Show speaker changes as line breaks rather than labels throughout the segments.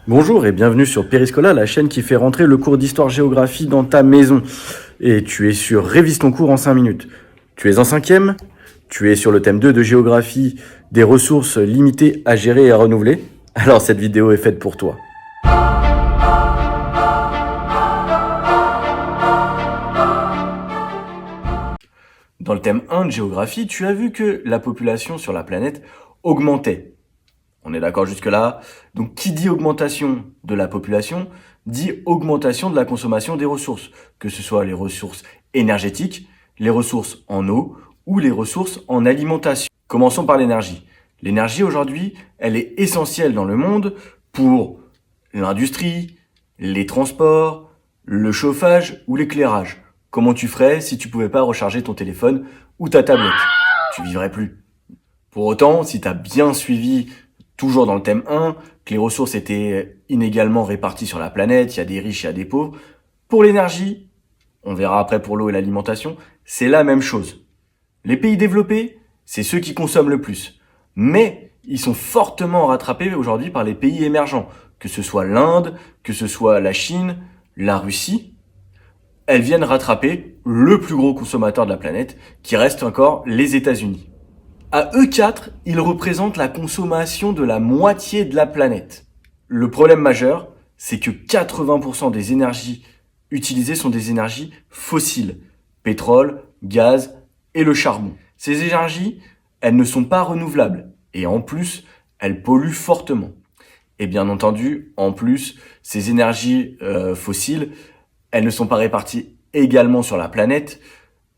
Bonjour et bienvenue sur Périscola, la chaîne qui fait rentrer le cours d'histoire-géographie dans ta maison. Et tu es sur Révise ton cours en 5 minutes. Tu es en 5e, tu es sur le thème 2 de géographie, des ressources limitées à gérer et à renouveler. Alors cette vidéo est faite pour toi. Dans le thème 1 de géographie, tu as vu que la population sur la planète augmentait. On est d'accord jusque-là? Donc, qui dit augmentation de la population, dit augmentation de la consommation des ressources, que ce soit les ressources énergétiques, les ressources en eau ou les ressources en alimentation. Commençons par l'énergie. L'énergie aujourd'hui, elle est essentielle dans le monde pour l'industrie, les transports, le chauffage ou l'éclairage. Comment tu ferais si tu pouvais pas recharger ton téléphone ou ta tablette? Tu vivrais plus. Pour autant, si tu as bien suivi, toujours dans le thème 1, que les ressources étaient inégalement réparties sur la planète, il y a des riches, il y a des pauvres, pour l'énergie, on verra après pour l'eau et l'alimentation, c'est la même chose. Les pays développés, c'est ceux qui consomment le plus. Mais ils sont fortement rattrapés aujourd'hui par les pays émergents, que ce soit l'Inde, que ce soit la Chine, la Russie. Elles viennent rattraper le plus gros consommateur de la planète, qui reste encore les États-Unis. À eux quatre, ils représentent la consommation de la moitié de la planète. Le problème majeur, c'est que 80% des énergies utilisées sont des énergies fossiles. Pétrole, gaz et le charbon. Ces énergies, elles ne sont pas renouvelables. Et en plus, elles polluent fortement. Et bien entendu, en plus, ces énergies fossiles, elles ne sont pas réparties également sur la planète.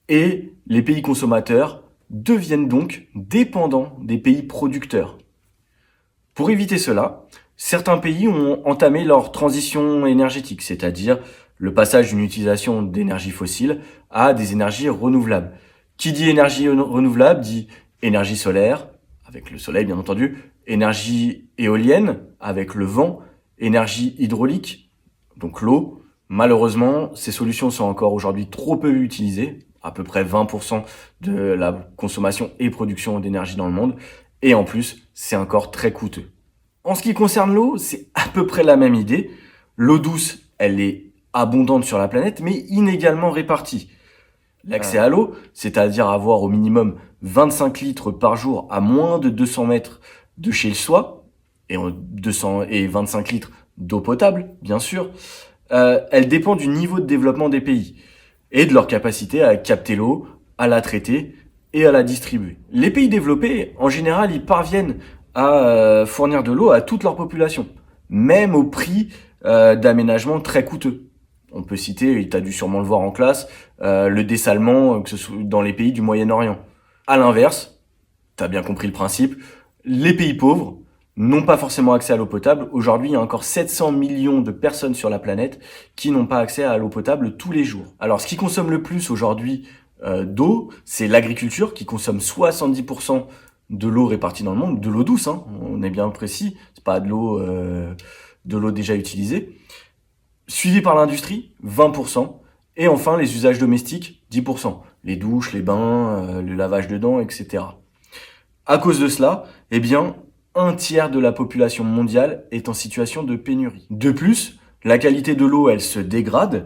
Et les pays consommateurs deviennent donc dépendants des pays producteurs. Pour éviter cela, certains pays ont entamé leur transition énergétique, c'est-à-dire le passage d'une utilisation d'énergie fossile à des énergies renouvelables. Qui dit énergie renouvelable dit énergie solaire, avec le soleil bien entendu, énergie éolienne, avec le vent, énergie hydraulique, donc l'eau. Malheureusement, ces solutions sont encore aujourd'hui trop peu utilisées, à peu près 20% de la consommation et production d'énergie dans le monde, et en plus, c'est encore très coûteux. En ce qui concerne l'eau, c'est à peu près la même idée. L'eau douce, elle est abondante sur la planète, mais inégalement répartie. L'accès à l'eau, c'est-à-dire avoir au minimum 25 litres par jour à moins de 200 mètres de chez soi, et 25 litres d'eau potable, bien sûr, elle dépend du niveau de développement des pays et de leur capacité à capter l'eau, à la traiter et à la distribuer. Les pays développés, en général, ils parviennent à fournir de l'eau à toute leur population, même au prix d'aménagements très coûteux. On peut citer, tu as dû sûrement le voir en classe, le dessalement que ce soit dans les pays du Moyen-Orient. À l'inverse, tu as bien compris le principe, les pays pauvres n'ont pas forcément accès à l'eau potable. Aujourd'hui, il y a encore 700 millions de personnes sur la planète qui n'ont pas accès à l'eau potable tous les jours. Alors, ce qui consomme le plus aujourd'hui d'eau, c'est l'agriculture qui consomme 70% de l'eau répartie dans le monde, de l'eau douce, hein, on est bien précis, c'est pas de l'eau déjà utilisée. Suivi par l'industrie, 20%. Et enfin, les usages domestiques, 10%. Les douches, les bains, le lavage de dents, etc. À cause de cela, eh bien, un tiers de la population mondiale est en situation de pénurie. De plus, la qualité de l'eau, elle se dégrade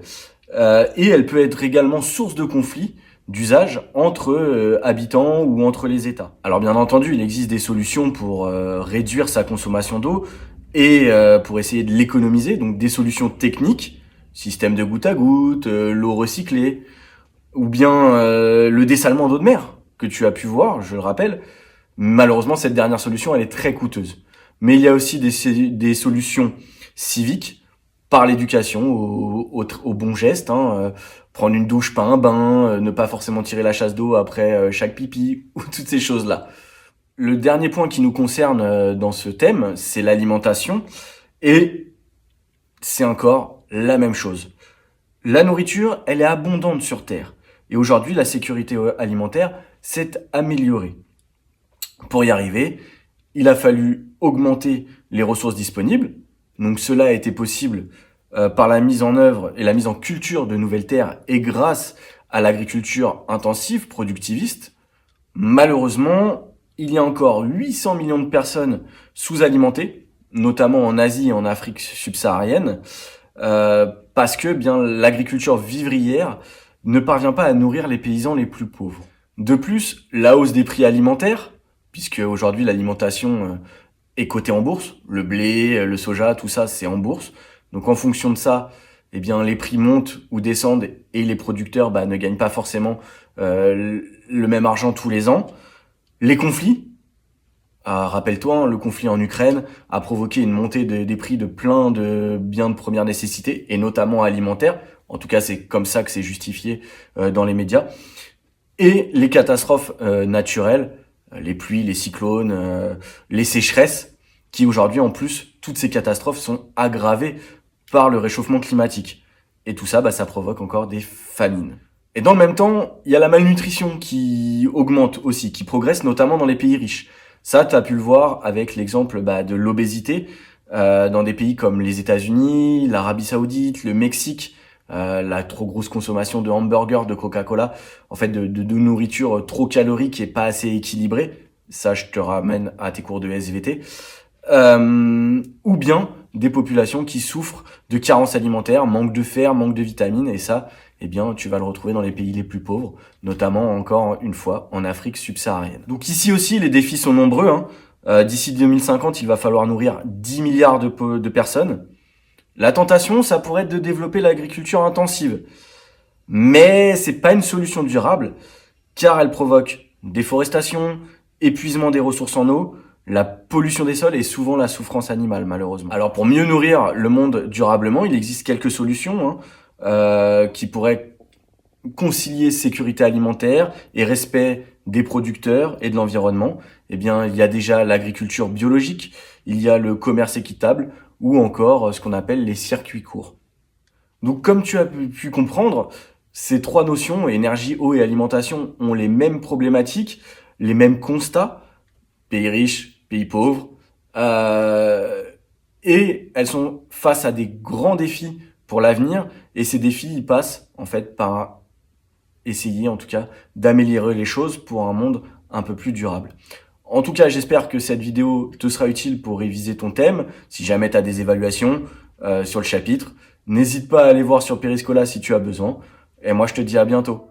et elle peut être également source de conflits d'usage entre habitants ou entre les États. Alors bien entendu, il existe des solutions pour réduire sa consommation d'eau et pour essayer de l'économiser, donc des solutions techniques, système de goutte à goutte, l'eau recyclée, ou bien le dessalement d'eau de mer, que tu as pu voir, je le rappelle. Malheureusement, cette dernière solution, elle est très coûteuse. Mais il y a aussi des solutions civiques par l'éducation au bon geste. Prendre une douche, pas un bain, ne pas forcément tirer la chasse d'eau après chaque pipi, ou toutes ces choses-là. Le dernier point qui nous concerne dans ce thème, c'est l'alimentation. Et c'est encore la même chose. La nourriture, elle est abondante sur Terre. Et aujourd'hui, la sécurité alimentaire s'est améliorée. Pour y arriver, il a fallu augmenter les ressources disponibles. Donc cela a été possible par la mise en œuvre et la mise en culture de nouvelles terres et grâce à l'agriculture intensive, productiviste. Malheureusement, il y a encore 800 millions de personnes sous-alimentées notamment en Asie et en Afrique subsaharienne, parce que bien l'agriculture vivrière ne parvient pas à nourrir les paysans les plus pauvres. De plus, la hausse des prix alimentaires, puisque aujourd'hui l'alimentation est cotée en bourse, le blé, le soja, tout ça c'est en bourse. Donc en fonction de ça, eh bien les prix montent ou descendent et les producteurs ne gagnent pas forcément le même argent tous les ans. Les conflits, rappelle-toi, le conflit en Ukraine a provoqué une montée des prix de plein de biens de première nécessité, et notamment alimentaires. En tout cas, c'est comme ça que c'est justifié dans les médias. Et les catastrophes naturelles, les pluies, les cyclones, les sécheresses, qui aujourd'hui, en plus, toutes ces catastrophes sont aggravées par le réchauffement climatique. Et tout ça, ça provoque encore des famines. Et dans le même temps, il y a la malnutrition qui augmente aussi, qui progresse notamment dans les pays riches. Ça, tu as pu le voir avec l'exemple de l'obésité dans des pays comme les États-Unis, l'Arabie Saoudite, le Mexique, la trop grosse consommation de hamburgers, de Coca-Cola, en fait de nourriture trop calorique et pas assez équilibrée. Ça, je te ramène à tes cours de SVT. Ou bien des populations qui souffrent de carences alimentaires, manque de fer, manque de vitamines, et ça, eh bien, tu vas le retrouver dans les pays les plus pauvres, notamment, encore une fois, en Afrique subsaharienne. Donc ici aussi, les défis sont nombreux. D'ici 2050, il va falloir nourrir 10 milliards de personnes. La tentation, ça pourrait être de développer l'agriculture intensive. Mais c'est pas une solution durable, car elle provoque déforestation, épuisement des ressources en eau, la pollution des sols et souvent la souffrance animale, malheureusement. Alors pour mieux nourrir le monde durablement, il existe quelques solutions qui pourraient concilier sécurité alimentaire et respect des producteurs et de l'environnement. Eh bien, il y a déjà l'agriculture biologique, il y a le commerce équitable ou encore ce qu'on appelle les circuits courts. Donc comme tu as pu comprendre, ces trois notions, énergie, eau et alimentation, ont les mêmes problématiques, les mêmes constats, pays riches, pays pauvres, et elles sont face à des grands défis pour l'avenir, et ces défis, ils passent en fait par essayer en tout cas d'améliorer les choses pour un monde un peu plus durable. En tout cas, j'espère que cette vidéo te sera utile pour réviser ton thème. Si jamais tu as des évaluations sur le chapitre, n'hésite pas à aller voir sur Periscola si tu as besoin. Et moi, je te dis à bientôt.